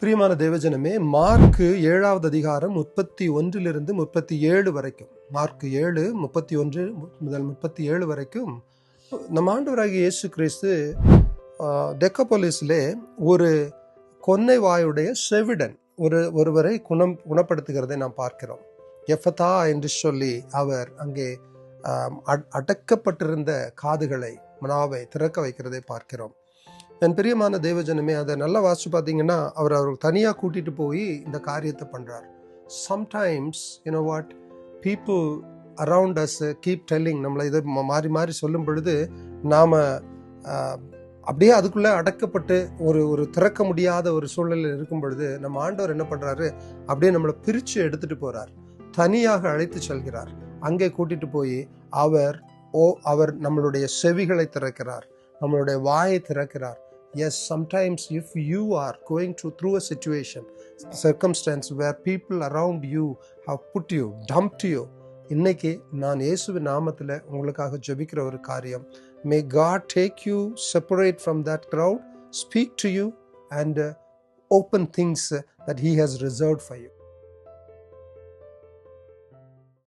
பிரியமான தேவஜனமே, மார்க்கு 7வது அதிகாரம் 31 37 வரைக்கும், மார்க்கு 7 31 முதல் 37 வரைக்கும் நம் ஆண்டவராகிய இயேசு கிறிஸ்து டெக்கபோலிஸ்லே ஒரு கொன்னை வாயுடைய செவிடன் ஒருவரை குணப்படுத்துகிறதை நாம் பார்க்கிறோம். எஃபதா என்று சொல்லி அவர் அங்கே அடக்கப்பட்டிருந்த காதுகளை, நாவை திறக்க வைக்கிறதை பார்க்கிறோம். என் பிரியமான தேவஜனமே, அதை நல்லா வாசிச்சு பார்த்தீங்கன்னா அவர் தனியாக கூட்டிட்டு போய் இந்த காரியத்தை பண்றார். Sometimes what people around us keep telling, நம்மளை இதை மாறி மாறி சொல்லும் பொழுது நாம அப்படியே அதுக்குள்ளே அடக்கப்பட்டு ஒரு திறக்க முடியாத ஒரு சூழ்நிலையில் இருக்கும் பொழுது நம்ம ஆண்டவர் என்ன பண்றாரு, அப்படியே நம்மளை பிரித்து எடுத்துட்டு போறார், தனியாக அழைத்து செல்கிறார். அங்கே கூட்டிட்டு போய் அவர் நம்மளுடைய செவிகளை திறக்கிறார், நம்மளுடைய வாயை திறக்கிறார். Yes, sometimes if you are going through a situation, circumstance where people around you have put you, dumped you, இன்னைக்கு நான் இயேசுவின் நாமத்தில் உங்களுக்காக ஜெபிக்கிற ஒரு காரியம், may God take you, separate from that crowd, speak to you and open things that He has reserved for you.